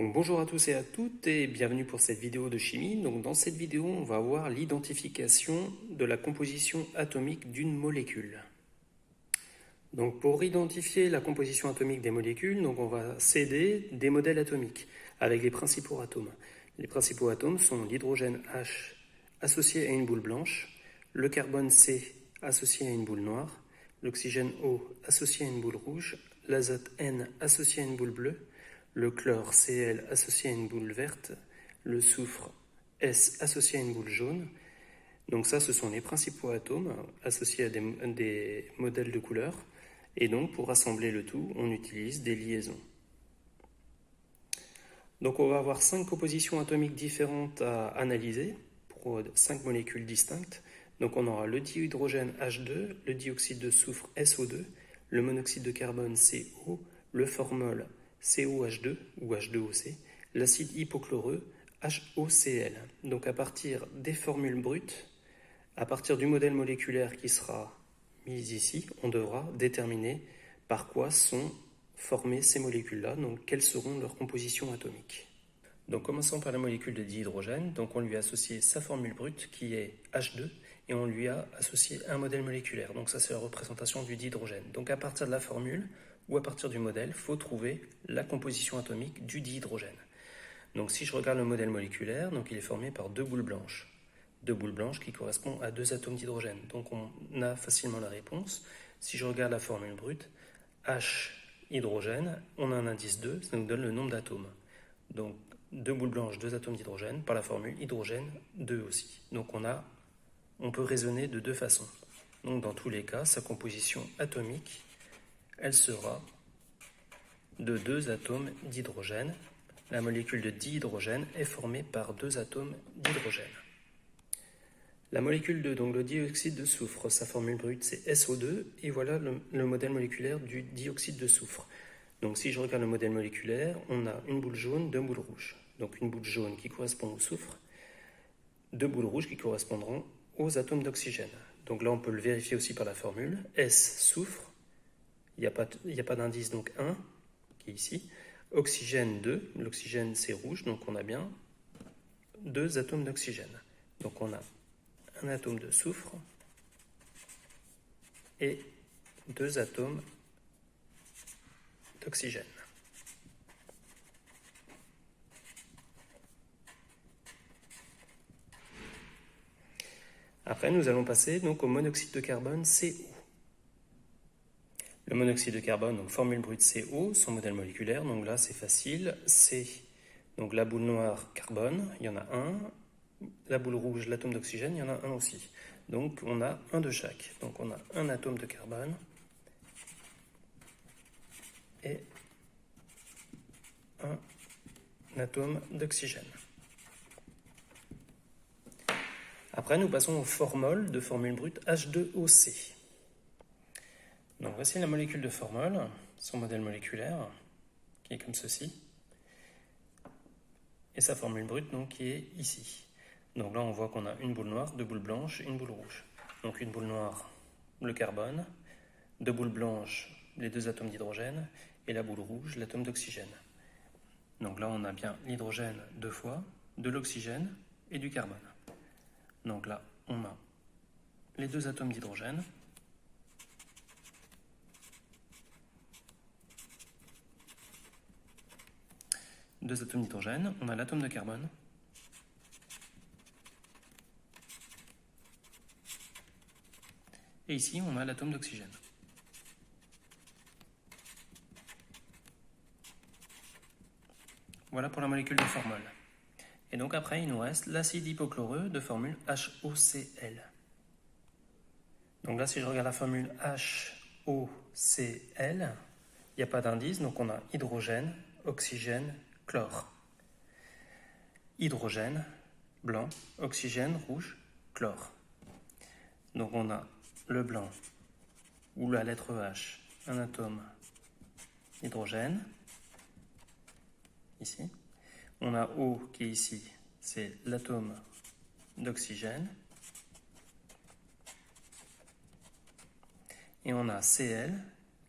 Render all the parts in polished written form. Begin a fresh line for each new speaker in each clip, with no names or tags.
Donc bonjour à tous et à toutes et bienvenue pour cette vidéo de chimie. Donc dans cette vidéo, on va voir l'identification de la composition atomique d'une molécule. Donc pour identifier la composition atomique des molécules, donc on va s'aider des modèles atomiques avec les principaux atomes. Les principaux atomes sont l'hydrogène H associé à une boule blanche, le carbone C associé à une boule noire, l'oxygène O associé à une boule rouge, l'azote N associé à une boule bleue, le chlore Cl associé à une boule verte, le soufre S associé à une boule jaune. Donc ça, ce sont les principaux atomes associés à des modèles de couleurs. Et donc, pour rassembler le tout, on utilise des liaisons. Donc on va avoir 5 compositions atomiques différentes à analyser pour 5 molécules distinctes. Donc on aura le dihydrogène H2, le dioxyde de soufre SO2, le monoxyde de carbone CO, le formol COH2 ou H2OC, l'acide hypochloreux HOCl. Donc à partir des formules brutes, à partir du modèle moléculaire qui sera mis ici, on devra déterminer par quoi sont formées ces molécules-là, donc quelles seront leurs compositions atomiques. Donc commençons par la molécule de dihydrogène. Donc on lui a associé sa formule brute qui est H2 et on lui a associé un modèle moléculaire. Donc ça c'est la représentation du dihydrogène. Donc à partir de la formule ou à partir du modèle, il faut trouver la composition atomique du dihydrogène. Donc si je regarde le modèle moléculaire, donc il est formé par deux boules blanches. Deux boules blanches qui correspondent à deux atomes d'hydrogène. Donc on a facilement la réponse. Si je regarde la formule brute, H hydrogène, on a un indice 2, ça nous donne le nombre d'atomes. Donc deux boules blanches, deux atomes d'hydrogène, par la formule hydrogène 2 aussi. Donc on peut raisonner de deux façons. Donc dans tous les cas, sa composition atomique, elle sera de deux atomes d'hydrogène. La molécule de dihydrogène est formée par deux atomes d'hydrogène. La molécule de le dioxyde de soufre, sa formule brute c'est SO2 et voilà le modèle moléculaire du dioxyde de soufre. Donc si je regarde le modèle moléculaire, on a une boule jaune, deux boules rouges. Donc une boule jaune qui correspond au soufre, deux boules rouges qui correspondront aux atomes d'oxygène. Donc là on peut le vérifier aussi par la formule. S soufre, il n'y a pas d'indice donc 1 qui est ici. Oxygène 2, l'oxygène c'est rouge, donc on a bien deux atomes d'oxygène. Donc on a un atome de soufre et deux atomes d'oxygène. Après, nous allons passer donc au monoxyde de carbone CO. Le monoxyde de carbone, donc formule brute CO, son modèle moléculaire, donc là c'est facile, c'est donc la boule noire carbone, il y en a un, la boule rouge, l'atome d'oxygène, il y en a un aussi. Donc on a un de chaque. Donc on a un atome de carbone et un atome d'oxygène. Après, nous passons au formol de formule brute H2OC. Donc voici la molécule de formol, son modèle moléculaire, qui est comme ceci, et sa formule brute donc, qui est ici. Donc là, on voit qu'on a une boule noire, deux boules blanches, une boule rouge. Donc une boule noire, le carbone, deux boules blanches, les deux atomes d'hydrogène, et la boule rouge, l'atome d'oxygène. Donc là, on a bien l'hydrogène deux fois, de l'oxygène et du carbone. Donc là, on a les deux atomes d'hydrogène, deux atomes d'hydrogène, on a l'atome de carbone, et ici, on a l'atome d'oxygène. Voilà pour la molécule de formol. Et donc après, il nous reste l'acide hypochloreux de formule HOCl. Donc là, si je regarde la formule HOCl, il n'y a pas d'indice, donc on a hydrogène, oxygène, chlore. Hydrogène, blanc, oxygène, rouge, chlore. Donc on a le blanc, ou la lettre H, un atome d'hydrogène, ici. On a O qui est ici, c'est l'atome d'oxygène. Et on a Cl,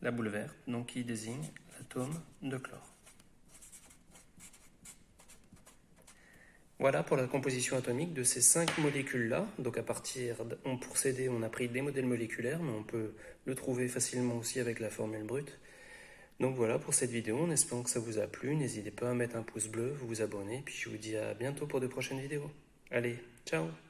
la boule verte, donc qui désigne l'atome de chlore. Voilà pour la composition atomique de ces 5 molécules-là. Donc pour s'aider, on a pris des modèles moléculaires, mais on peut le trouver facilement aussi avec la formule brute. Donc voilà pour cette vidéo, en espérant que ça vous a plu. N'hésitez pas à mettre un pouce bleu, vous abonner, puis je vous dis à bientôt pour de prochaines vidéos. Allez, ciao!